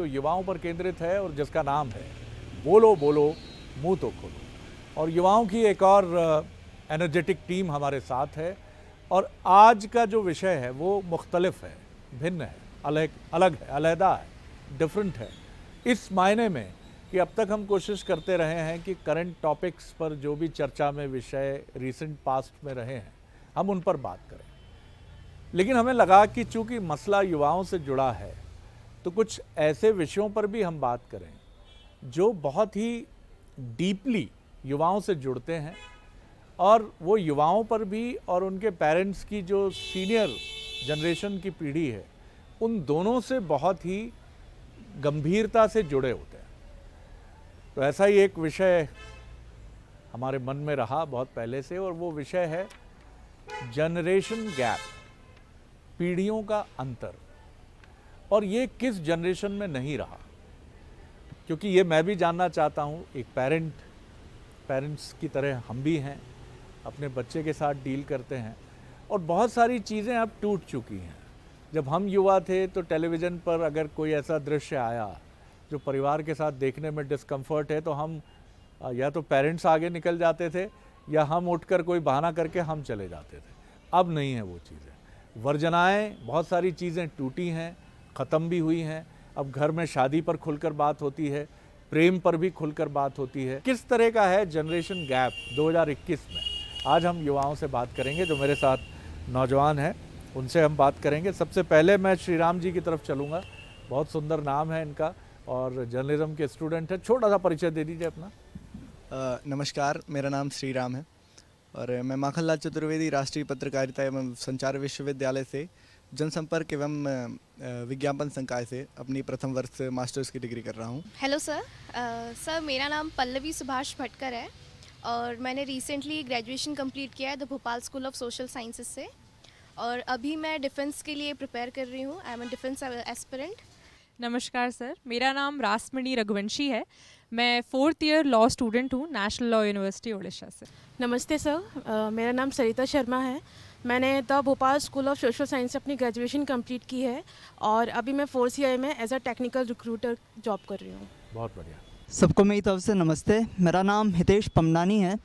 जो युवाओं पर केंद्रित है और जिसका नाम है बोलो बोलो मुंह तो खोलो। और युवाओं की एक और एनर्जेटिक टीम हमारे साथ है और आज का जो विषय है वो मुख्तलिफ है, भिन्न है, अलग अलग है, अलहदा है, डिफरेंट है। इस मायने में कि अब तक हम कोशिश करते रहे हैं कि करंट टॉपिक्स पर जो भी चर्चा में विषय रिसेंट पास्ट में रहे हैं हम उन पर बात करें, लेकिन हमें लगा कि चूंकि मसला युवाओं से जुड़ा है तो कुछ ऐसे विषयों पर भी हम बात करें जो बहुत ही डीपली युवाओं से जुड़ते हैं और वो युवाओं पर भी और उनके पेरेंट्स की जो सीनियर जनरेशन की पीढ़ी है उन दोनों से बहुत ही गंभीरता से जुड़े होते हैं। तो ऐसा ही एक विषय हमारे मन में रहा बहुत पहले से और वो विषय है जनरेशन गैप, पीढ़ियों का अंतर। और ये किस जनरेशन में नहीं रहा, क्योंकि ये मैं भी जानना चाहता हूँ। एक पेरेंट्स की तरह हम भी हैं, अपने बच्चे के साथ डील करते हैं और बहुत सारी चीज़ें अब टूट चुकी हैं। जब हम युवा थे तो टेलीविज़न पर अगर कोई ऐसा दृश्य आया जो परिवार के साथ देखने में डिस्कम्फर्ट है तो हम या तो पेरेंट्स आगे निकल जाते थे या हम उठकर कोई बहाना करके हम चले जाते थे। अब नहीं है वो चीज़ें, वर्जनाएँ, बहुत सारी चीज़ें टूटी हैं, ख़त्म भी हुई हैं। अब घर में शादी पर खुलकर बात होती है, प्रेम पर भी खुलकर बात होती है। किस तरह का है जनरेशन गैप 2021 में, आज हम युवाओं से बात करेंगे। जो मेरे साथ नौजवान हैं उनसे हम बात करेंगे। सबसे पहले मैं श्री राम जी की तरफ चलूँगा, बहुत सुंदर नाम है इनका और जर्नलिज्म के स्टूडेंट है। छोटा सा परिचय दे दीजिए अपना। नमस्कार, मेरा नाम श्री राम है और मैं माखनलाल चतुर्वेदी राष्ट्रीय पत्रकारिता एवं संचार विश्वविद्यालय से जनसंपर्क एवं विज्ञापन संकाय से अपनी प्रथम वर्ष मास्टर्स की डिग्री कर रहा हूँ। Hello sir. सर मेरा नाम पल्लवी सुभाष भटकर है और मैंने रिसेंटली ग्रेजुएशन कंप्लीट किया है the Bhopal school of social sciences से और अभी मैं डिफेंस के लिए प्रिपेयर कर रही हूँ। I am a defence aspirant. नमस्कार सर, मेरा नाम रासमणि रघुवंशी है। मैं 4th ईयर लॉ स्टूडेंट हूँ नेशनल लॉ यूनिवर्सिटी ओडिशा से। नमस्ते सर, मेरा नाम सरिता शर्मा है। मैंने the Bhopal school of social science से अपनी ग्रेजुएशन कंप्लीट की है और अभी मैं 4th ईयर में as a technical recruiter job कर रही हूँ। बहुत बढ़िया। सबको मेरी तरफ से नमस्ते। मेरा नाम हितेश पमनानी है।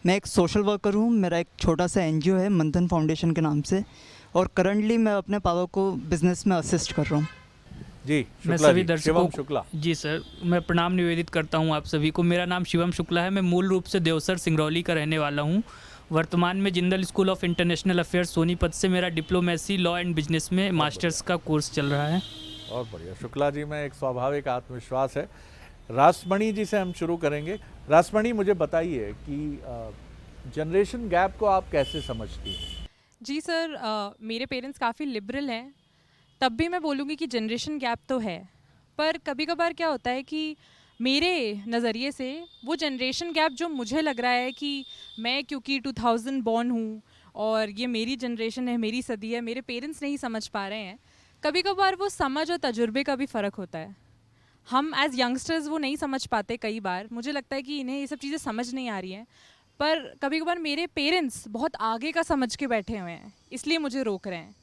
मैं एक सोशल वर्कर हूँ। मेरा एक छोटा सा एनजीओ है मंथन फाउंडेशन के नाम से और करंटली मैं अपने पापा को बिजनेस में असिस्ट कर रहा हूँ। जी, मैं शुक्ला सभी जी, दर्शकों शिवम शुक्ला। जी सर, मैं प्रणाम निवेदित करता हूं आप सभी को। मेरा नाम शिवम शुक्ला है। मैं मूल रूप से देवसर सिंगरौली का रहने वाला हूं। वर्तमान में Jindal school of international affairs Sonipat से मेरा डिप्लोमेसी लॉ एंड बिजनेस में मास्टर्स का कोर्स चल रहा है। बहुत बढ़िया। शुक्ला जी में एक स्वाभाविक आत्मविश्वास है। रासमणि जी से हम शुरू करेंगे। रासमणि, मुझे बताइए कि जनरेशन गैप को आप कैसे समझती हैं? जी सर, मेरे पेरेंट्स काफ़ी लिबरल हैं, तब भी मैं बोलूँगी कि जनरेशन गैप तो है। पर कभी कभार क्या होता है कि मेरे नज़रिए से वो जनरेशन गैप जो मुझे लग रहा है कि मैं क्योंकि 2000 बॉर्न हूँ और ये मेरी जनरेशन है, मेरी सदी है, मेरे पेरेंट्स नहीं समझ पा रहे हैं। कभी कभार वो समझ और तजुर्बे का भी फ़र्क होता है। हम एज़ यंगस्टर्स वो नहीं समझ पाते। कई बार मुझे लगता है कि इन्हें ये सब चीज़ें समझ नहीं आ रही हैं, पर कभी कभार मेरे पेरेंट्स बहुत आगे का समझ के बैठे हुए हैं, इसलिए मुझे रोक रहे हैं।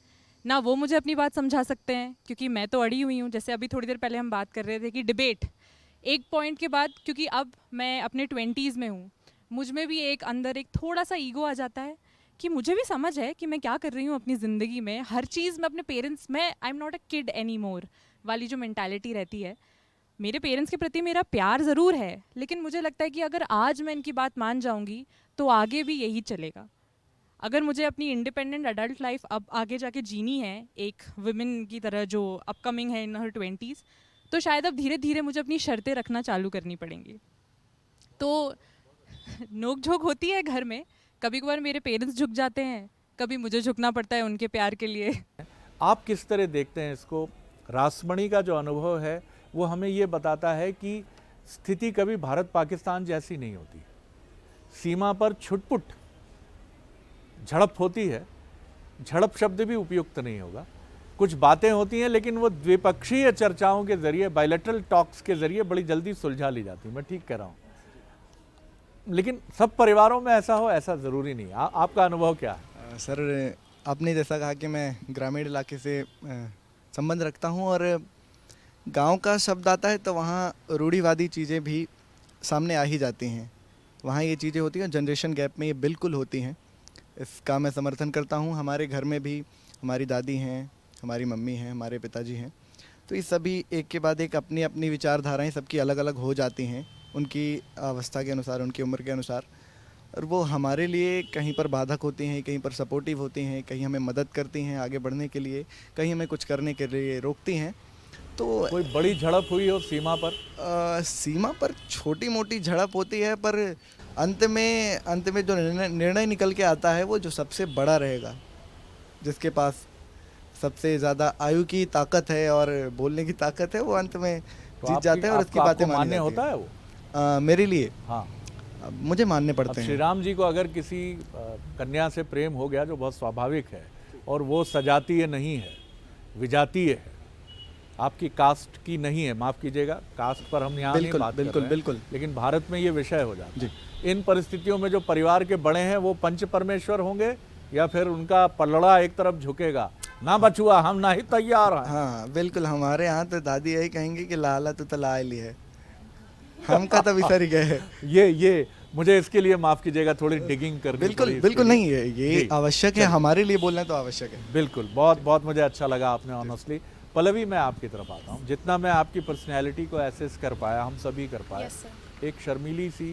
ना वो मुझे अपनी बात समझा सकते हैं क्योंकि मैं तो अड़ी हुई हूँ। जैसे अभी थोड़ी देर पहले हम बात कर रहे थे कि डिबेट एक पॉइंट के बाद, क्योंकि अब मैं अपने 20s में हूँ, मुझ में भी एक अंदर एक थोड़ा सा ईगो आ जाता है कि मुझे भी समझ है कि मैं क्या कर रही हूँ अपनी ज़िंदगी में। हर चीज़ में अपने पेरेंट्स में I am not a kid any more वाली जो मैंटालिटी रहती है, मेरे पेरेंट्स के प्रति मेरा प्यार ज़रूर है, लेकिन मुझे लगता है कि अगर आज मैं इनकी बात मान जाऊँगी तो आगे भी यही चलेगा। अगर मुझे अपनी इंडिपेंडेंट अडल्ट लाइफ अब आगे जाके जीनी है एक वुमेन की तरह जो अपकमिंग है इन हर 20s, तो शायद अब धीरे धीरे मुझे अपनी शर्तें रखना चालू करनी पड़ेंगी। तो नोक झोंक होती है घर में, कभी कभार मेरे पेरेंट्स झुक जाते हैं, कभी मुझे झुकना पड़ता है उनके प्यार के लिए। आप किस तरह देखते हैं इसको? रासमणि का जो अनुभव है वो हमें ये बताता है कि स्थिति कभी भारत पाकिस्तान जैसी नहीं होती। सीमा पर छुटपुट झड़प होती है, झड़प शब्द भी उपयुक्त नहीं होगा, कुछ बातें होती हैं लेकिन वो द्विपक्षीय चर्चाओं के जरिए, बायलैटरल टॉक्स के जरिए बड़ी जल्दी सुलझा ली जाती है। मैं ठीक कह रहा हूँ, लेकिन सब परिवारों में ऐसा हो ऐसा ज़रूरी नहीं। आपका अनुभव क्या है? सर, आपने जैसा कहा कि मैं ग्रामीण इलाके से संबंध रखता हूँ और गांव का शब्द आता है तो वहाँ रूढ़िवादी चीज़ें भी सामने आ ही जाती हैं। वहाँ ये चीज़ें होती हैं, जनरेशन गैप में ये बिल्कुल होती हैं। इसका मैं समर्थन करता हूँ। हमारे घर में भी हमारी दादी हैं, हमारी मम्मी हैं, हमारे पिताजी हैं, तो ये सभी एक के बाद एक अपनी अपनी विचारधाराएं सबकी अलग अलग हो जाती हैं, उनकी अवस्था के अनुसार, उनकी उम्र के अनुसार, और वो हमारे लिए कहीं पर बाधक होती हैं, कहीं पर सपोर्टिव होती हैं, कहीं हमें मदद करती हैं आगे बढ़ने के लिए, कहीं हमें कुछ करने के लिए रोकती हैं। तो कोई बड़ी झड़प हुई हो सीमा पर? सीमा पर छोटी मोटी झड़प होती है, पर अंत में जो निर्णय निकल के आता है वो जो सबसे बड़ा रहेगा, जिसके पास सबसे ज़्यादा आयु की ताकत है और बोलने की ताकत है, वो अंत में जीत जाते हैं और उसकी बातें मानने होता है वो? मेरे लिए हाँ, मुझे मानने अब पड़ते हैं। श्री राम जी को अगर किसी कन्या से प्रेम हो गया, जो बहुत स्वाभाविक है, और वो सजातीय नहीं है, विजातीय है, आपकी कास्ट की नहीं है, माफ़ कीजिएगा, कास्ट पर हम यहाँ नहीं बात कर रहे हैं, बिल्कुल, लेकिन भारत में ये विषय हो जाता है। इन परिस्थितियों में जो परिवार के बड़े हैं वो पंच परमेश्वर होंगे या फिर उनका पलड़ा एक तरफ झुकेगा, ना बचुआ हम ना ही तैयार हैं? हाँ बिल्कुल, हमारे यहाँ तो दादी यही कहेंगे कि लाला तू तो ला ली है, हम का तो विसर गए है। ये मुझे इसके लिए माफ़ कीजिएगा, थोड़ी डिगिंग करनी पड़ी। बिल्कुल नहीं है, ये आवश्यक है, हमारे लिए बोलना तो आवश्यक है। बिल्कुल, बहुत बहुत मुझे अच्छा लगा आपने ऑनेस्टली। पल्लवी, मैं आपकी तरफ आता हूँ। जितना मैं आपकी पर्सनैलिटी को एसेस कर पाया, हम सभी कर पाए, यस सर, एक शर्मीली सी,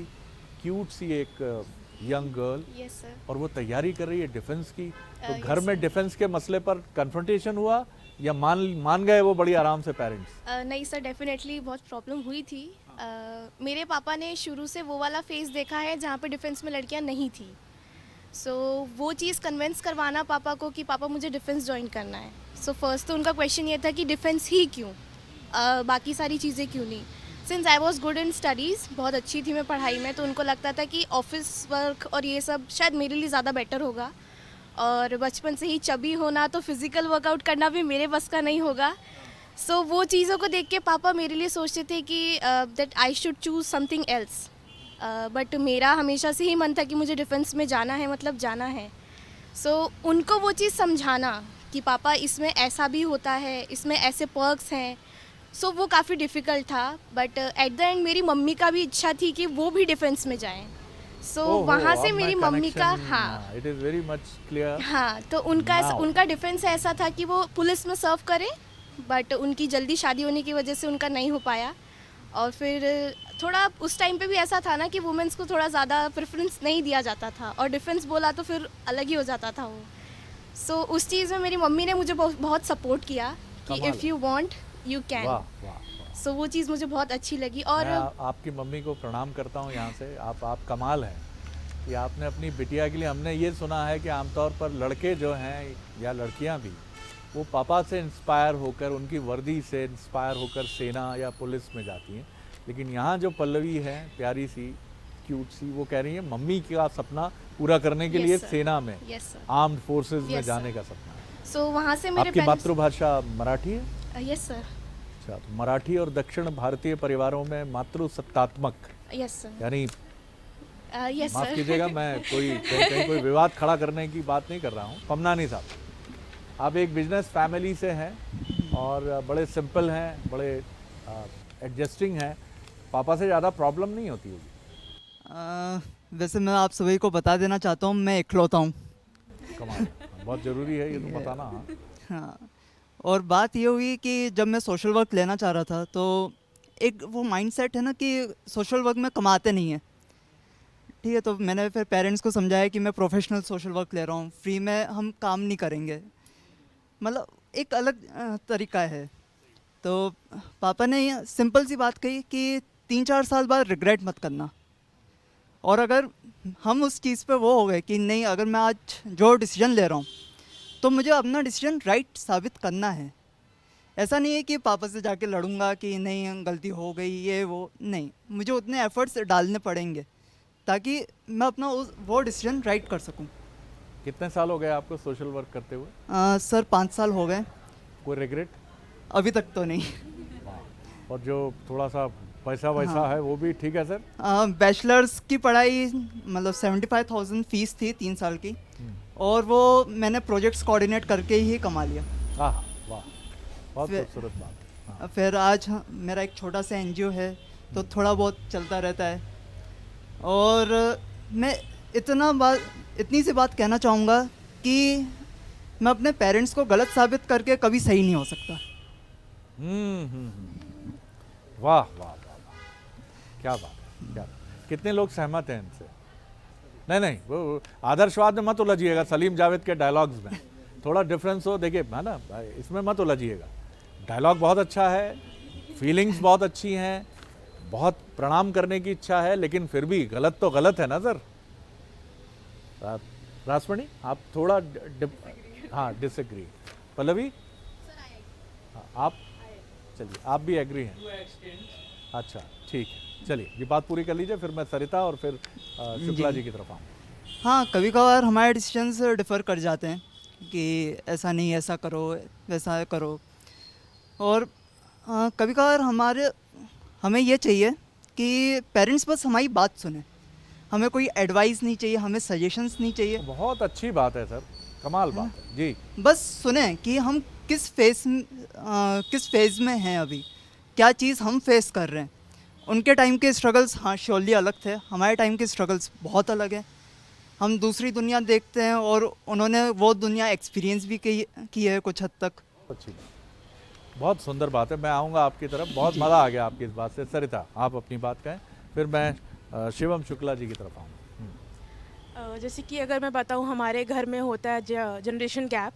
क्यूट सी एक यंग गर्ल, यस सर। और वो तैयारी कर रही है डिफेंस की, तो yes, घर में डिफेंस के मसले पर कन्फ्रंटेशन हुआ या मान गए वो बड़ी आराम से पेरेंट्स? नहीं सर, डेफिनेटली बहुत प्रॉब्लम हुई थी। मेरे पापा ने शुरू से वो वाला फेज़ देखा है जहाँ पे डिफेंस में लड़कियाँ नहीं थी। सो वो चीज़ कन्विंस करवाना पापा को कि पापा मुझे डिफेंस ज्वाइन करना है। सो फर्स्ट तो उनका क्वेश्चन ये था कि डिफेंस ही क्यों, बाकी सारी चीज़ें क्यों नहीं। Since I was good in studies, बहुत अच्छी थी मैं पढ़ाई में, तो उनको लगता था कि ऑफिस वर्क और ये सब शायद मेरे लिए ज़्यादा बेटर होगा, और बचपन से ही चबी होना, तो फिज़िकल वर्कआउट करना भी मेरे बस का नहीं होगा। सो वो चीज़ों को देख के पापा मेरे लिए सोचते थे कि that I should choose something else, but मेरा हमेशा से ही मन था कि मुझे डिफेंस में जाना है, मतलब जाना है। सो उनको वो चीज़ समझाना कि पापा इसमें ऐसा भी होता है, इसमें ऐसे पर्क्स हैं, सो वो काफ़ी डिफ़िकल्ट था। बट एट द एंड मेरी मम्मी का भी इच्छा थी कि वो भी डिफेंस में जाएं। सो वहाँ से मेरी मम्मी का, हाँ, it is very much clear. हाँ, तो उनका डिफेंस ऐसा था कि वो पुलिस में सर्व करें, बट उनकी जल्दी शादी होने की वजह से उनका नहीं हो पाया। और फिर थोड़ा उस टाइम पे भी ऐसा था ना कि वुमेंस को थोड़ा ज़्यादा प्रेफरेंस नहीं दिया जाता था, और डिफेंस बोला तो फिर अलग ही हो जाता था वो। सो उस चीज़ में मेरी मम्मी ने मुझे बहुत सपोर्ट किया कि if you want you can. So वो चीज़ मुझे बहुत अच्छी लगी। और मैं आपकी मम्मी को प्रणाम करता हूँ यहाँ से। आप कमाल हैं कि आपने अपनी बिटिया के लिए, हमने ये सुना है कि आमतौर पर लड़के जो हैं या लड़कियाँ भी, वो पापा से इंस्पायर होकर, उनकी वर्दी से इंस्पायर होकर सेना या पुलिस में जाती हैं, लेकिन यहाँ जो पल्लवी है, प्यारी सी, क्यूट सी, वो कह रही है मम्मी का सपना पूरा करने के लिए सेना में, आर्म्ड फोर्सेस में जाने का सपना है। सो वहाँ से मेरे आपकी मातृभाषा मराठी है? Yes sir. अच्छा, तो मराठी और दक्षिण भारतीय परिवारों में मातृसत्तात्मक, यस सर, यानी यस माफ सर, कीजिएगा, मैं कहीं कोई विवाद खड़ा करने की बात नहीं कर रहा हूँ। पमनानी साहब, आप एक बिजनेस फैमिली से हैं और बड़े सिंपल हैं, बड़े एडजस्टिंग हैं, पापा से ज़्यादा प्रॉब्लम नहीं होती होगी? वैसे मैं आप सभी को बता देना चाहता हूँ, मैं इकलौता हूँ। कमाल, बहुत ज़रूरी है ये तो बताना। हाँ, और बात ये हुई कि जब मैं सोशल वर्क लेना चाह रहा था, तो एक वो माइंडसेट है ना कि सोशल वर्क में कमाते नहीं हैं, ठीक है। तो मैंने फिर पेरेंट्स को समझाया कि मैं प्रोफेशनल सोशल वर्क ले रहा हूँ, फ्री में हम काम नहीं करेंगे, मतलब एक अलग तरीका है। तो पापा ने सिंपल सी बात कही कि 3-4 साल बाद रिग्रेट मत करना, और अगर हम उस चीज़ पे वो हो गए कि नहीं, अगर मैं आज जो डिसीजन ले रहा हूँ तो मुझे अपना डिसीजन राइट साबित करना है। ऐसा नहीं है कि पापा से जाके लड़ूंगा कि नहीं गलती हो गई ये वो, नहीं, मुझे उतने एफर्ट्स डालने पड़ेंगे ताकि मैं अपना वो डिसीजन राइट कर सकूं। कितने साल हो गए आपको सोशल वर्क करते हुए? सर 5 साल हो गए। कोई रिग्रेट? अभी तक तो नहीं। और जो थोड़ा सा पैसा वैसा है वो भी ठीक है सर? बैचलर्स की पढ़ाई मतलब 75,000 फीस थी 3 साल की, और वो मैंने प्रोजेक्ट्स कोऑर्डिनेट करके ही कमा लिया। हाँ, वाह, बहुत खूबसूरत बात। फिर आज मेरा एक छोटा सा एनजीओ है, तो थोड़ा बहुत चलता रहता है। और मैं इतनी सी बात कहना चाहूँगा कि मैं अपने पेरेंट्स को गलत साबित करके कभी सही नहीं हो सकता। वाह वाह वाह वाह, क्या बात है, क्या बात। कितने लोग सहमत हैं इनसे? नहीं, वो आदर्शवाद में मत उलझिएगा, सलीम जावेद के डायलॉग्स में थोड़ा डिफरेंस हो, देखिए है ना, इसमें मत उलझिएगा। डायलॉग बहुत अच्छा है, फीलिंग्स बहुत अच्छी हैं, बहुत प्रणाम करने की इच्छा है, लेकिन फिर भी गलत तो गलत है ना सर। रासमणि, आप थोड़ा हाँ डिसएग्री। पल्लवी, हाँ, आप चलिए, आप भी एग्री हैं? अच्छा ठीक है, चलिए ये बात पूरी कर लीजिए, फिर मैं सरिता और फिर शुक्ला जी की तरफ आऊँ। हाँ, कभी कभार हमारे डिसीजंस डिफ़र कर जाते हैं कि ऐसा नहीं, ऐसा करो, वैसा करो। और कभी कभार हमें ये चाहिए कि पेरेंट्स बस हमारी बात सुने, हमें कोई एडवाइस नहीं चाहिए, हमें सजेशंस नहीं चाहिए। बहुत अच्छी बात है सर, कमाल बात है जी। बस सुने कि हम किस फेज़ में हैं अभी, क्या चीज़ हम फेस कर रहे हैं। उनके टाइम के स्ट्रगल्स हाँ श्योरली अलग थे, हमारे टाइम के स्ट्रगल्स बहुत अलग हैं। हम दूसरी दुनिया देखते हैं और उन्होंने वो दुनिया एक्सपीरियंस भी की है कुछ हद तक। अच्छी बात, बहुत सुंदर बात है। मैं आऊँगा आपकी तरफ, बहुत मज़ा आ गया आपकी इस बात से। सरिता, आप अपनी बात कहें, फिर मैं शिवम शुक्ला जी की तरफ आऊँगा। जैसे कि अगर मैं बताऊं, हमारे घर में होता है जनरेशन गैप।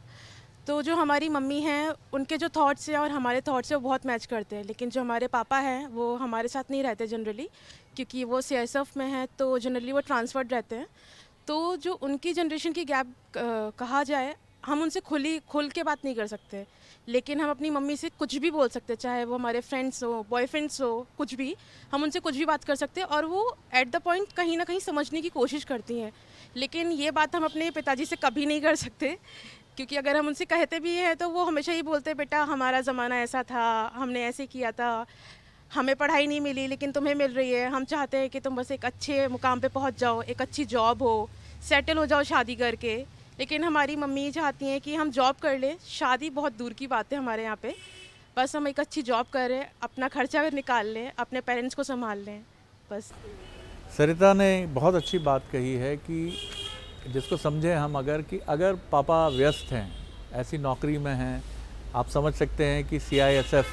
तो जो हमारी मम्मी हैं, उनके जो थॉट्स हैं और हमारे थॉट्स हैं वो बहुत मैच करते हैं। लेकिन जो हमारे पापा हैं वो हमारे साथ नहीं रहते जनरली, क्योंकि वो सीएसएफ में हैं, तो जनरली वो ट्रांसफर्ड रहते हैं। तो जो उनकी जनरेशन की गैप कहा जाए, हम उनसे खुल के बात नहीं कर सकते, लेकिन हम अपनी मम्मी से कुछ भी बोल सकते हैं, चाहे वो हमारे फ्रेंड्स हो, बॉयफ्रेंड्स हो, कुछ भी, हम उनसे कुछ भी बात कर सकते हैं और वो एट द पॉइंट कहीं ना कहीं समझने की कोशिश करती हैं। लेकिन ये बात हम अपने पिताजी से कभी नहीं कर सकते, क्योंकि अगर हम उनसे कहते भी हैं तो वो हमेशा ही बोलते हैं, बेटा हमारा ज़माना ऐसा था, हमने ऐसे किया था, हमें पढ़ाई नहीं मिली लेकिन तुम्हें मिल रही है, हम चाहते हैं कि तुम बस एक अच्छे मुकाम पे पहुंच जाओ, एक अच्छी जॉब हो, सेटल हो जाओ शादी करके। लेकिन हमारी मम्मी चाहती हैं कि हम जॉब कर लें, शादी बहुत दूर की बात है हमारे यहाँ पे, बस हम एक अच्छी जॉब करें, अपना खर्चा निकाल लें, अपने पेरेंट्स को संभाल लें, बस। सरिता ने बहुत अच्छी बात कही है कि जिसको समझें हम, अगर पापा व्यस्त हैं, ऐसी नौकरी में हैं, आप समझ सकते हैं कि CISF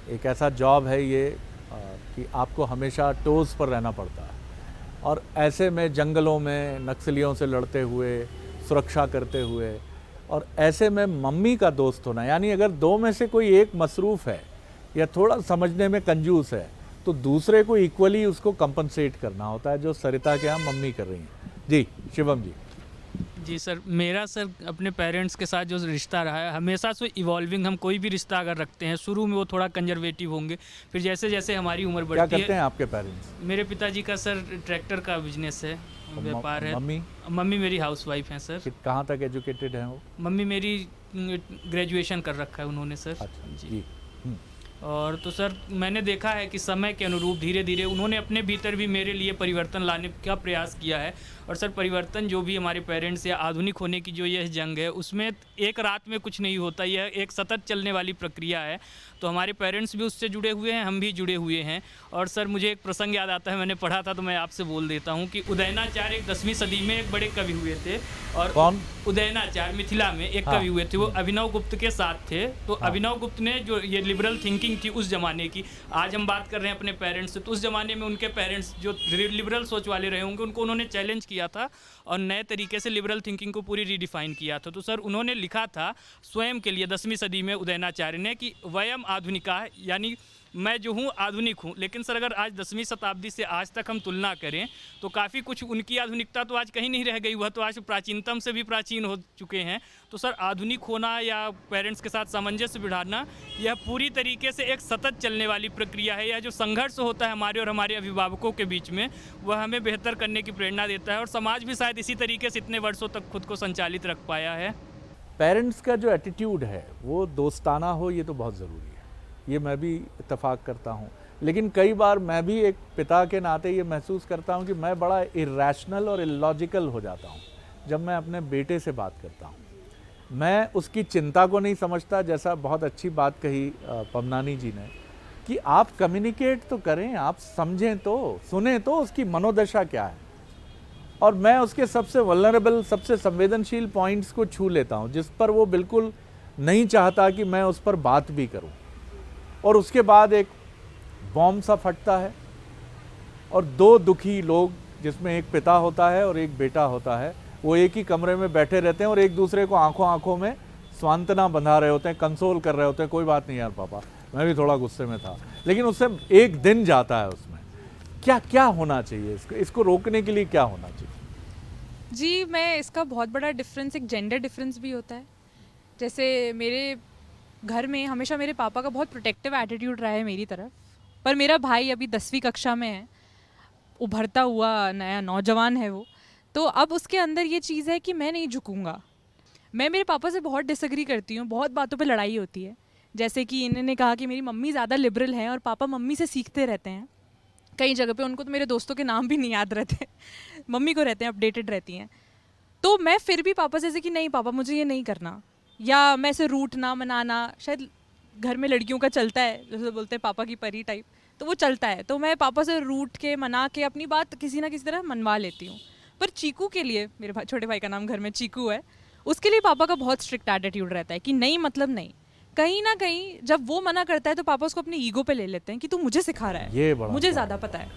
एक ऐसा जॉब है ये कि आपको हमेशा टोज़ पर रहना पड़ता है, और ऐसे में जंगलों में नक्सलियों से लड़ते हुए, सुरक्षा करते हुए, और ऐसे में मम्मी का दोस्त होना, यानी अगर दो में से कोई एक मसरूफ़ है या थोड़ा समझने में कंजूस है, तो दूसरे को इक्वली उसको कंपनसेट करना होता है, जो सरिता के यहाँ मम्मी कर रही हैं। जी शिवम जी। जी सर, मेरा सर अपने पेरेंट्स के साथ जो रिश्ता रहा है हमेशा से इवॉल्विंग। हम कोई भी रिश्ता अगर रखते हैं, शुरू में वो थोड़ा कंजर्वेटिव होंगे, फिर जैसे जैसे हमारी उम्र बढ़ती है। क्या करते हैं आपके पेरेंट्स? मेरे पिताजी का सर ट्रैक्टर का बिजनेस है, व्यापार है। मम्मी मेरी हाउसवाइफ हैं सर। कहाँ तक एजुकेटेड हैं वो? मम्मी मेरी ग्रेजुएशन कर रखा है उन्होंने सर। अच्छा जी। और तो सर मैंने देखा है कि समय के अनुरूप धीरे धीरे उन्होंने अपने भीतर भी मेरे लिए परिवर्तन लाने का प्रयास किया है। और सर परिवर्तन जो भी हमारे पेरेंट्स या आधुनिक होने की जो यह जंग है, उसमें एक रात में कुछ नहीं होता, यह एक सतत चलने वाली प्रक्रिया है। तो हमारे पेरेंट्स भी उससे जुड़े हुए हैं, हम भी जुड़े हुए हैं। और सर मुझे एक प्रसंग याद आता है, मैंने पढ़ा था तो मैं आपसे बोल देता हूँ कि उदयनाचार्य 10वीं सदी में एक बड़े कवि हुए थे। और कौन? उदयनाचार्य मिथिला में एक कवि हुए थे, वो अभिनव गुप्त के साथ थे। तो अभिनव गुप्त ने जो ये लिबरल थिंकिंग थी उस जमाने की, आज हम बात कर रहे हैं अपने पेरेंट्स से, तो उस जमाने में उनके पेरेंट्स जो लिबरल सोच वाले रहे होंगे, उनको उन्होंने चैलेंज किया था और नए तरीके से लिबरल थिंकिंग को पूरी रीडिफाइन किया था। तो सर उन्होंने लिखा था स्वयं के लिए 10वीं सदी में उदयनाचार्य ने कि वयम आधुनिका, यानी मैं जो हूँ आधुनिक हूँ। लेकिन सर अगर आज 10वीं शताब्दी से आज तक हम तुलना करें तो काफ़ी कुछ उनकी आधुनिकता तो आज कहीं नहीं रह गई, वह तो आज प्राचीनतम से भी प्राचीन हो चुके हैं। तो सर आधुनिक होना या पेरेंट्स के साथ सामंजस्य बिठाना, यह पूरी तरीके से एक सतत चलने वाली प्रक्रिया है। यह जो संघर्ष होता है हमारे और हमारे अभिभावकों के बीच में, वह हमें बेहतर करने की प्रेरणा देता है और समाज भी शायद इसी तरीके से इतने वर्षों तक खुद को संचालित रख पाया है। पेरेंट्स का जो एटीट्यूड है वो दोस्ताना हो, ये तो बहुत ज़रूरी है, ये मैं भी इत्तेफाक करता हूँ। लेकिन कई बार मैं भी एक पिता के नाते ये महसूस करता हूँ कि मैं बड़ा इरैशनल और इलॉजिकल हो जाता हूँ जब मैं अपने बेटे से बात करता हूँ। मैं उसकी चिंता को नहीं समझता, जैसा बहुत अच्छी बात कही पमनानी जी ने कि आप कम्युनिकेट तो करें, आप समझें तो, सुने तो उसकी मनोदशा क्या है। और मैं उसके सबसे वल्नरेबल, सबसे संवेदनशील पॉइंट्स को छू लेता हूं, जिस पर वो बिल्कुल नहीं चाहता कि मैं उस पर बात भी करूं। और उसके बाद एक बॉम्ब सा फटता है और दो दुखी लोग, जिसमें एक पिता होता है और एक बेटा होता है, वो एक ही कमरे में बैठे रहते हैं और एक दूसरे को आंखों आंखों में सांत्वना बंधा रहे होते हैं, कंसोल कर रहे होते हैं, कोई बात नहीं यार पापा, मैं भी थोड़ा गुस्से में था। लेकिन उससे एक दिन जाता है, उसमें क्या क्या होना चाहिए, इसको रोकने के लिए क्या होना चाहिए? जी, मैं इसका बहुत बड़ा डिफरेंस, एक जेंडर डिफरेंस भी होता है। जैसे मेरे घर में हमेशा मेरे पापा का बहुत प्रोटेक्टिव एटीट्यूड रहा है मेरी तरफ, पर मेरा भाई अभी 10वीं कक्षा में है, उभरता हुआ नया नौजवान है वो, तो अब उसके अंदर ये चीज़ है कि मैं नहीं झुकूंगा। मैं मेरे पापा से बहुत डिसएग्री करती हूँ, बहुत बातों पे लड़ाई होती है। जैसे कि इन्होंने कहा कि मेरी मम्मी ज़्यादा लिबरल हैं और पापा मम्मी से सीखते रहते हैं। कई जगह पे उनको तो मेरे दोस्तों के नाम भी नहीं याद रहते मम्मी को रहते हैं, अपडेटेड रहती हैं। तो मैं फिर भी पापा से ऐसे कि नहीं पापा मुझे ये नहीं करना, या मैं ऐसे रूठना मनाना, शायद घर में लड़कियों का चलता है, जैसे बोलते हैं पापा की परी टाइप, तो वो चलता है। तो मैं पापा से रूठ के मना के अपनी बात किसी ना किसी तरह मनवा लेती हूँ। पर चीकू के लिए, मेरे भाई, छोटे भाई का नाम घर में चीकू है, उसके लिए पापा का बहुत स्ट्रिक्ट एटीट्यूड रहता है कि नहीं मतलब नहीं। कहीं ना कहीं जब वो मना करता है तो पापा उसको अपनी ईगो पे ले लेते हैं कि तू मुझे सिखा रहा है, ये बड़ा मुझे ज़्यादा पता है।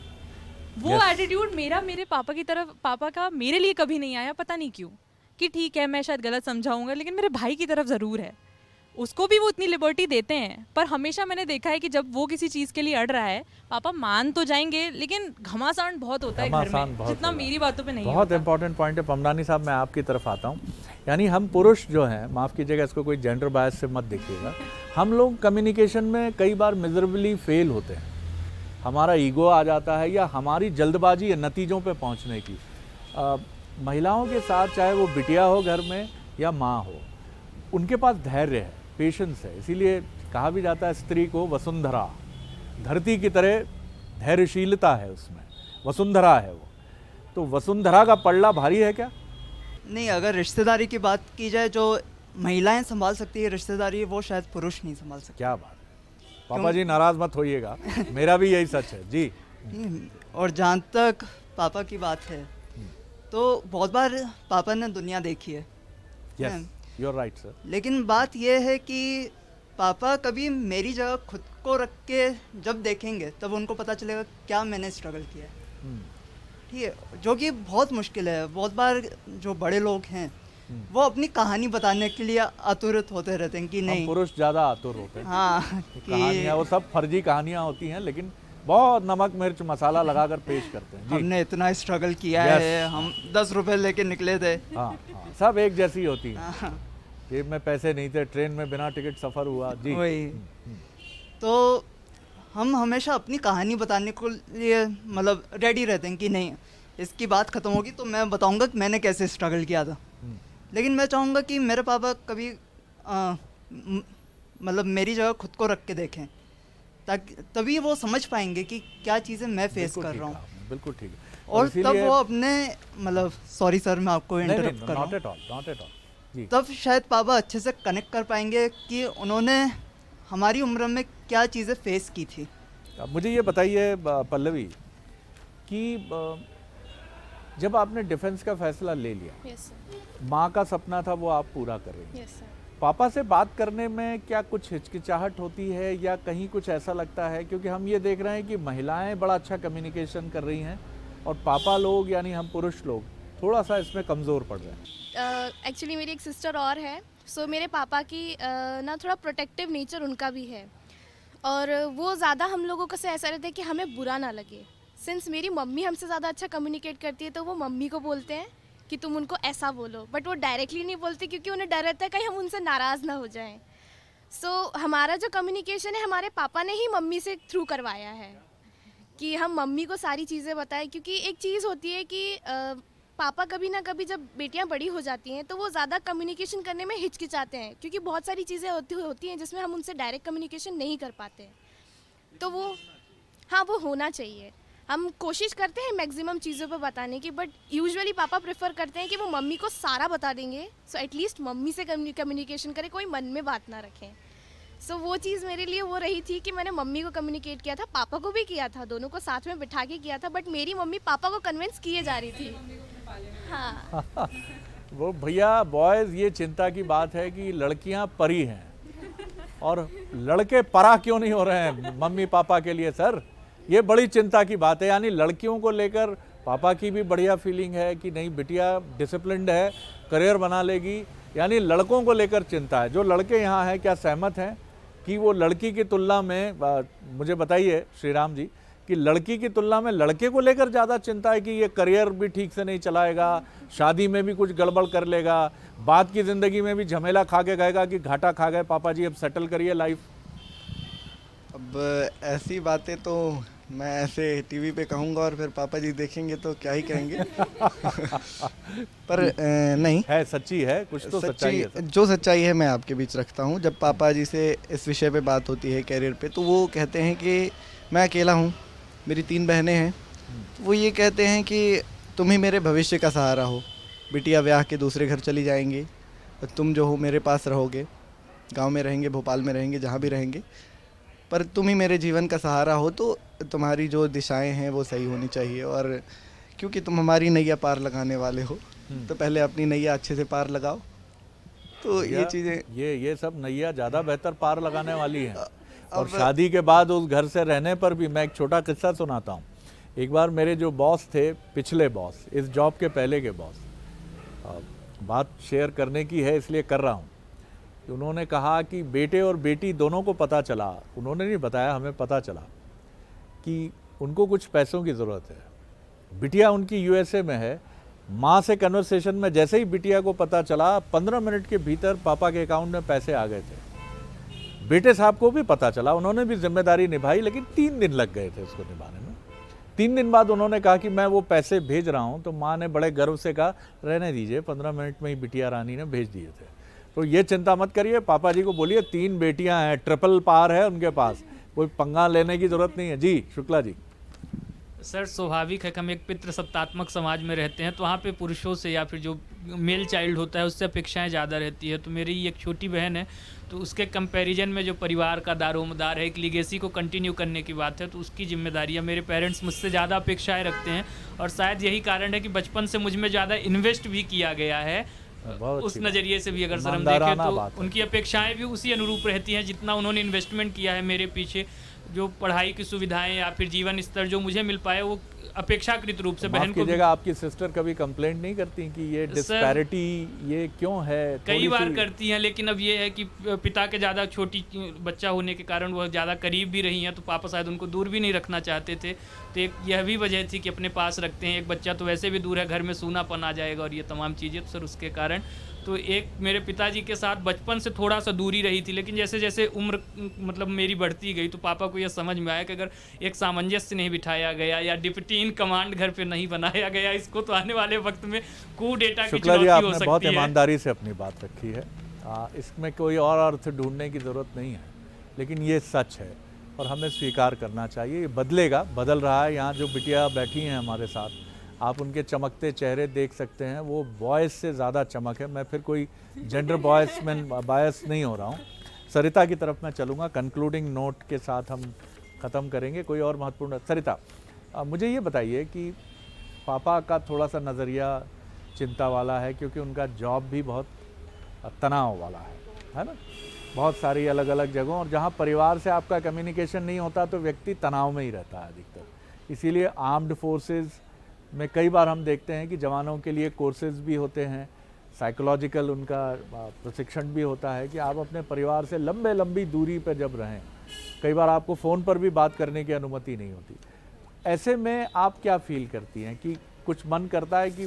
वो एटीट्यूड मेरे पापा की तरफ, पापा का मेरे लिए कभी नहीं आया, पता नहीं क्यों, कि ठीक है मैं शायद गलत समझाऊंगा, लेकिन मेरे भाई की तरफ ज़रूर है। उसको भी वो इतनी लिबर्टी देते हैं, पर हमेशा मैंने देखा है कि जब वो किसी चीज़ के लिए अड़ रहा है, पापा मान तो जाएंगे लेकिन घमासान बहुत होता है घर में, जितना मेरी बातों पे नहीं बहुत होता। इंपॉर्टेंट पॉइंट है पमनानी साहब। मैं आपकी तरफ आता हूँ। यानी हम पुरुष जो हैं, माफ़ कीजिएगा, इसको कोई जेंडर बायस से मत देखिएगा, हम लोग कम्युनिकेशन में कई बार मिजरेबली फेल होते हैं। हमारा ईगो आ जाता है या हमारी जल्दबाजी है नतीजों पे पहुंचने की। महिलाओं के साथ, चाहे वो बिटिया हो घर में या माँ हो, उनके पास धैर्य है, पेशेंस है। इसीलिए कहा भी जाता है स्त्री को वसुंधरा, धरती की तरह धैर्यशीलता है उसमें, वसुंधरा है वो। तो वसुंधरा का पल्ला भारी है क्या? नहीं, अगर रिश्तेदारी की बात की जाए, जो महिलाएं संभाल सकती है रिश्तेदारी, वो शायद पुरुष नहीं संभाल सकते। क्या बात है, पापा जी नाराज मत होइएगा, मेरा भी यही सच है जी। और जहाँ तक पापा की बात है, तो बहुत बार पापा ने दुनिया देखी है। Yes, you are right sir. लेकिन बात यह है कि पापा कभी मेरी जगह खुद को रख के जब देखेंगे, तब उनको पता चलेगा क्या मैंने स्ट्रगल किया है। ठीक है, जो कि बहुत मुश्किल है। बहुत बार जो बड़े लोग हैं वो अपनी कहानी बताने के लिए आतुरित होते रहते हैं कि नहीं, पुरुष ज़्यादा आतुर होते हैं। हाँ, कहानियाँ वो सब फर्जी कहानियाँ होती हैं, लेकिन बहुत नमक मिर्च मसाला लगाकर पेश करते हैं जी। हमने इतना स्ट्रगल किया है, हम 10 रुपए लेके निकले थे। हाँ, सब एक जैसी होती है। हाँ, जेब में पैसे नहीं थे, ट्रेन में बिना टिकट सफ़र हुआ जी। वही। तो हम हमेशा अपनी कहानी बताने को लिए मतलब रेडी रहते हैं कि नहीं, इसकी बात ख़त्म होगी तो मैं बताऊंगा कि मैंने कैसे स्ट्रगल किया था। लेकिन मैं चाहूँगा कि मेरे पापा कभी मतलब मेरी जगह खुद को रख के देखें, ताकि तभी वो समझ पाएंगे कि क्या चीज़ें मैं फेस कर रहा हूँ। बिल्कुल ठीक है। और तब वो अपने मतलब, सॉरी सर मैं आपको इंटरप्ट कर रहा हूँ, नॉट एट ऑल जी। तब शायद पापा अच्छे से कनेक्ट कर पाएंगे कि उन्होंने हमारी उम्र में क्या चीज़ें फेस की थी। अब मुझे ये बताइए पल्लवी कि जब आपने डिफेंस का फैसला ले लिया, यस सर, माँ का सपना था वो आप पूरा कर रही हैं, यस सर। पापा से बात करने में क्या कुछ हिचकिचाहट होती है या कहीं कुछ ऐसा लगता है? क्योंकि हम ये देख रहे हैं कि महिलाएं बड़ा अच्छा कम्युनिकेशन कर रही हैं और पापा लोग यानी हम पुरुष लोग थोड़ा सा इसमें कमज़ोर पड़ रहे हैं। एक्चुअली मेरी एक सिस्टर और है, सो मेरे पापा की ना थोड़ा प्रोटेक्टिव नेचर उनका भी है, और वो ज़्यादा हम लोगों को से ऐसा रहता है कि हमें बुरा ना लगे। सिंस मेरी मम्मी हमसे ज़्यादा अच्छा कम्युनिकेट करती है, तो वो मम्मी को बोलते हैं कि तुम उनको ऐसा बोलो, बट वो डायरेक्टली नहीं बोलते क्योंकि उन्हें डर रहता है कहीं हम उनसे नाराज़ ना हो जाएं। सो हमारा जो कम्युनिकेशन है हमारे पापा ने ही मम्मी से थ्रू करवाया है कि हम मम्मी को सारी चीज़ें बताएं, क्योंकि एक चीज़ होती है कि पापा कभी ना कभी जब बेटियां बड़ी हो जाती हैं तो वो ज़्यादा कम्युनिकेशन करने में हिचकिचाते हैं, क्योंकि बहुत सारी चीज़ें होती हैं जिसमें हम उनसे डायरेक्ट कम्युनिकेशन नहीं कर पाते। तो वो, हाँ, वो होना चाहिए। हम कोशिश करते हैं मैक्सिमम चीज़ों पर बताने की, बट यूजुअली पापा प्रेफर करते हैं कि वो मम्मी को सारा बता देंगे, सो एटलीस्ट मम्मी से कम्युनिकेशन करें, कोई मन में बात ना रखें। सो वो चीज़ मेरे लिए वो रही थी कि मैंने मम्मी को कम्युनिकेट किया था, पापा को भी किया था, दोनों को साथ में बिठा के किया था, बट मेरी मम्मी पापा को कन्विंस किए जा रही थी। हाँ वो भैया बॉयज़, ये चिंता की बात है कि लड़कियां परी हैं और लड़के परा क्यों नहीं हो रहे हैं मम्मी पापा के लिए सर, ये बड़ी चिंता की बात है। यानी लड़कियों को लेकर पापा की भी बढ़िया फीलिंग है कि नहीं बिटिया डिसिप्लिन्ड है, करियर बना लेगी, यानी लड़कों को लेकर चिंता है। जो लड़के यहाँ हैं क्या सहमत हैं कि वो लड़की की तुलना में, मुझे बताइए श्री राम जी, कि लड़की की तुलना में लड़के को लेकर ज़्यादा चिंता है कि ये करियर भी ठीक से नहीं चलाएगा, शादी में भी कुछ गड़बड़ कर लेगा, बाद की ज़िंदगी में भी झमेला खा के गएगा कि घाटा खा गए पापा जी, अब सेटल करिए लाइफ। अब ऐसी बातें तो मैं ऐसे टीवी पे कहूँगा और फिर पापा जी देखेंगे तो क्या ही कहेंगे। पर नहीं है, सच्ची है, कुछ तो सच्चाई है सर। जो सच्चाई है मैं आपके बीच रखता हूँ। जब पापा जी से इस विषय पे बात होती है कैरियर पे, तो वो कहते हैं कि मैं अकेला हूँ, मेरी 3 बहनें हैं, वो ये कहते हैं कि तुम ही मेरे भविष्य का सहारा हो, बिटिया ब्याह के दूसरे घर चली जाएंगी और तुम जो हो मेरे पास रहोगे, गांव में रहेंगे, भोपाल में रहेंगे, जहाँ भी रहेंगे, पर तुम ही मेरे जीवन का सहारा हो, तो तुम्हारी जो दिशाएं हैं वो सही होनी चाहिए। और क्योंकि तुम हमारी नैया पार लगाने वाले हो, तो पहले अपनी नैया अच्छे से पार लगाओ। तो ये चीज़ें, ये सब नैया ज़्यादा बेहतर पार लगाने वाली है। और शादी के बाद उस घर से रहने पर भी मैं एक छोटा किस्सा सुनाता हूँ। एक बार मेरे जो बॉस थे, पिछले बॉस, इस जॉब के पहले के बॉस, बात शेयर करने की है इसलिए कर रहा हूँ, कि उन्होंने कहा कि बेटे और बेटी दोनों को पता चला, उन्होंने नहीं बताया, हमें पता चला कि उनको कुछ पैसों की ज़रूरत है। बिटिया उनकी यूएसए में है, माँ से कन्वर्सेशन में जैसे ही बिटिया को पता चला, 15 मिनट के भीतर पापा के अकाउंट में पैसे आ गए थे। बेटे साहब को भी पता चला, उन्होंने भी जिम्मेदारी निभाई, लेकिन 3 दिन लग गए थे उसको निभाने में। 3 दिन बाद उन्होंने कहा कि मैं वो पैसे भेज रहा हूँ, तो माँ ने बड़े गर्व से कहा रहने दीजिए, 15 मिनट में ही बिटिया रानी ने भेज दिए थे। तो ये चिंता मत करिए, पापा जी को बोलिए 3 बेटियां हैं, ट्रिपल पार है उनके पास, कोई पंगा लेने की ज़रूरत नहीं है। जी शुक्ला जी। सर स्वाभाविक है कि हम एक पितृसत्तात्मक समाज में रहते हैं, तो वहाँ पे पुरुषों से या फिर जो मेल चाइल्ड होता है उससे अपेक्षाएं ज़्यादा रहती है। तो मेरी एक छोटी बहन है, तो उसके कंपैरिजन में जो परिवार का दारोमदार है, एक लीगेसी को कंटिन्यू करने की बात है, तो उसकी जिम्मेदारियाँ मेरे पेरेंट्स मुझसे ज़्यादा अपेक्षाएँ रखते हैं। और शायद यही कारण है कि बचपन से मुझ में ज़्यादा इन्वेस्ट भी किया गया है। उस नज़रिए से भी अगर सर हम देखें तो उनकी अपेक्षाएं भी उसी अनुरूप रहती हैं जितना उन्होंने इन्वेस्टमेंट किया है मेरे पीछे। जो पढ़ाई की सुविधाएं या फिर जीवन स्तर जो मुझे मिल पाए वो अपेक्षाकृत रूप से बहन को भी। आपकी सिस्टर कभी कंप्लेंट नहीं करती कि ये डिस्पैरिटी ये क्यों है? कई बार करती हैं, लेकिन अब ये है कि पिता के ज़्यादा छोटी बच्चा होने के कारण वह ज़्यादा करीब भी रही हैं, तो पापा शायद उनको दूर भी नहीं रखना चाहते थे। तो एक यह भी वजह थी कि अपने पास रखते हैं, एक बच्चा तो वैसे भी दूर है, घर में सूनापन आ जाएगा और ये तमाम चीज़ें, तो सर उसके कारण तो एक मेरे पिताजी के साथ बचपन से थोड़ा सा दूरी रही थी। लेकिन जैसे जैसे उम्र मतलब मेरी बढ़ती गई तो पापा को यह समझ में आया कि अगर एक सामंजस्य नहीं बिठाया गया या डिप्टी इन कमांड घर पे नहीं बनाया गया इसको, तो आने वाले वक्त में कू डेटा की चुनौती हो सकती है। बहुत ईमानदारी से अपनी बात रखी है, इसमें कोई और अर्थ ढूंढने की ज़रूरत नहीं है, लेकिन ये सच है और हमें स्वीकार करना चाहिए। ये बदलेगा, बदल रहा है। यहाँ जो बिटिया बैठी हैं हमारे साथ, आप उनके चमकते चेहरे देख सकते हैं, वो बॉयज़ से ज़्यादा चमक है। मैं फिर कोई जेंडर बॉयज़ में बायस नहीं हो रहा हूँ। सरिता की तरफ मैं चलूँगा, कंक्लूडिंग नोट के साथ हम ख़त्म करेंगे। कोई और महत्वपूर्ण? सरिता, मुझे ये बताइए कि पापा का थोड़ा सा नज़रिया चिंता वाला है, क्योंकि उनका जॉब भी बहुत तनाव वाला है ना, बहुत सारी अलग अलग जगहों, और जहाँ परिवार से आपका कम्युनिकेशन नहीं होता तो व्यक्ति तनाव में ही रहता है अधिकतर। इसीलिए आर्म्ड फोर्सेस में कई बार हम देखते हैं कि जवानों के लिए कोर्सेज भी होते हैं, साइकोलॉजिकल उनका प्रशिक्षण भी होता है कि आप अपने परिवार से लंबी दूरी पर जब रहें, कई बार आपको फ़ोन पर भी बात करने की अनुमति नहीं होती। ऐसे में आप क्या फील करती हैं कि कुछ मन करता है कि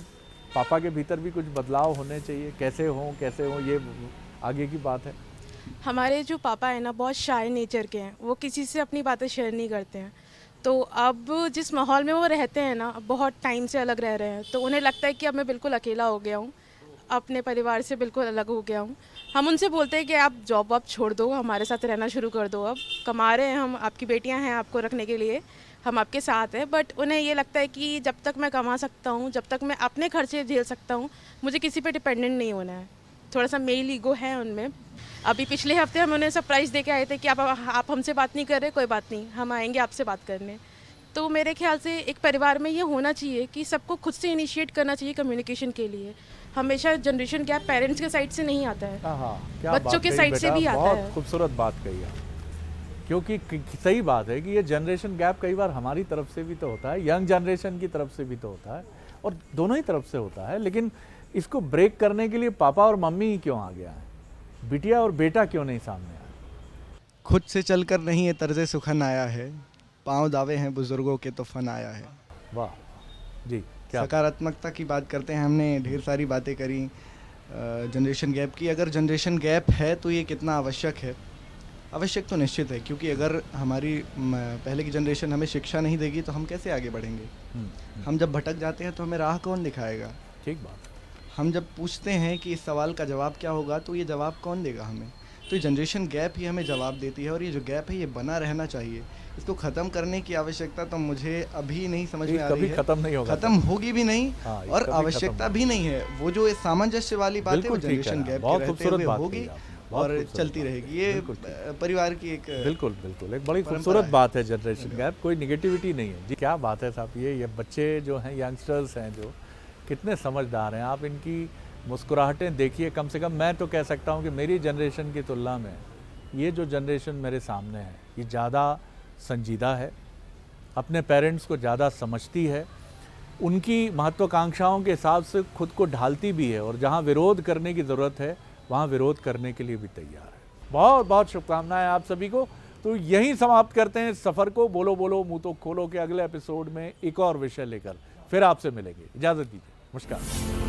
पापा के भीतर भी कुछ बदलाव होने चाहिए? कैसे हों ये आगे की बात है। हमारे जो पापा हैं ना, बहुत शाय नेचर के हैं, वो किसी से अपनी बातें शेयर नहीं करते हैं। तो अब जिस माहौल में वो रहते हैं ना, बहुत टाइम से अलग रह रहे हैं, तो उन्हें लगता है कि अब मैं बिल्कुल अकेला हो गया हूँ, अपने परिवार से बिल्कुल अलग हो गया हूँ। हम उनसे बोलते हैं कि आप जॉब वॉब छोड़ दो, हमारे साथ रहना शुरू कर दो, अब कमा रहे हैं हम, आपकी बेटियाँ हैं आपको रखने के लिए, हम आपके साथ हैं। बट उन्हें ये लगता है कि जब तक मैं कमा सकता हूँ, जब तक मैं अपने खर्चे झेल सकता हूँ, मुझे किसी पे डिपेंडेंट नहीं होना है। थोड़ा सा मेल ईगो है उनमें। अभी पिछले हफ्ते हम उन्हें सरप्राइज़ दे के आए थे कि आप हमसे बात नहीं कर रहे, कोई बात नहीं, हम आएंगे आपसे बात करने। तो मेरे ख्याल से एक परिवार में ये होना चाहिए कि सबको खुद से इनिशिएट करना चाहिए कम्युनिकेशन के लिए। हमेशा जनरेशन गैप पेरेंट्स के साइड से नहीं आता है, क्या बच्चों बात के कही साइड से बेटा, भी आता बहुत है। खूबसूरत बात कही आप। क्योंकि सही बात है कि ये जनरेशन गैप कई बार हमारी तरफ से भी तो होता है, यंग जनरेशन की तरफ से भी तो होता है, और दोनों ही तरफ से होता है। लेकिन इसको ब्रेक करने के लिए पापा और मम्मी ही क्यों आ गया है, बिटिया और बेटा क्यों नहीं सामने आया? खुद से चलकर नहीं ये तर्ज़े सुखन आया है, पाँव दावे हैं बुज़ुर्गों के तो फन आया है। वाह जी, क्या सकारात्मकता की बात करते हैं, हमने ढेर सारी बातें करी जनरेशन गैप की। अगर जनरेशन गैप है तो ये कितना आवश्यक है? आवश्यक तो निश्चित है, क्योंकि अगर हमारी पहले की जनरेशन हमें शिक्षा नहीं देगी तो हम कैसे आगे बढ़ेंगे? हम जब भटक जाते हैं तो हमें राह कौन दिखाएगा? ठीक बात। हम जब पूछते हैं कि इस सवाल का जवाब क्या होगा तो ये जवाब कौन देगा हमें? तो ये जनरेशन गैप ही हमें जवाब देती है, और ये जो गैप है ये बना रहना चाहिए। इसको ख़त्म करने की आवश्यकता तो मुझे अभी नहीं समझ में आ रही कभी है। खत्म नहीं होगा, ख़त्म होगी भी नहीं, हाँ, ये और कभी आवश्यकता खत्म भी नहीं है। वो जो सामंजस्य वाली बात है वो बिल्कुल ठीक है, जनरेशन गैप बहुत के रहते खूबसूरत हुए बात होगी कही आपने, बहुत और खूबसूरत चलती बात। रहेगी। ये बिल्कुल ठीक। परिवार की एक बिल्कुल बिल्कुल एक बड़ी परंपरा खूबसूरत है। बात है जनरेशन गैप, कोई निगेटिविटी नहीं है जी। क्या बात है साहब, ये बच्चे जो हैं, यंगस्टर्स हैं, जो कितने समझदार हैं। आप इनकी मुस्कुराहटें देखिए। कम से कम मैं तो कह सकता हूँ कि मेरी जनरेशन की तुलना में ये जो जनरेशन मेरे सामने है ये ज़्यादा संजीदा है, अपने पेरेंट्स को ज़्यादा समझती है, उनकी महत्वाकांक्षाओं के हिसाब से खुद को ढालती भी है, और जहाँ विरोध करने की ज़रूरत है वहाँ विरोध करने के लिए भी तैयार है। बहुत बहुत शुभकामनाएं आप सभी को। तो यहीं समाप्त करते हैं इस सफ़र को। बोलो बोलो मुँह तो खोलो के अगले एपिसोड में एक और विषय लेकर फिर आपसे मिलेंगे। इजाज़त दीजिए, नमस्कार।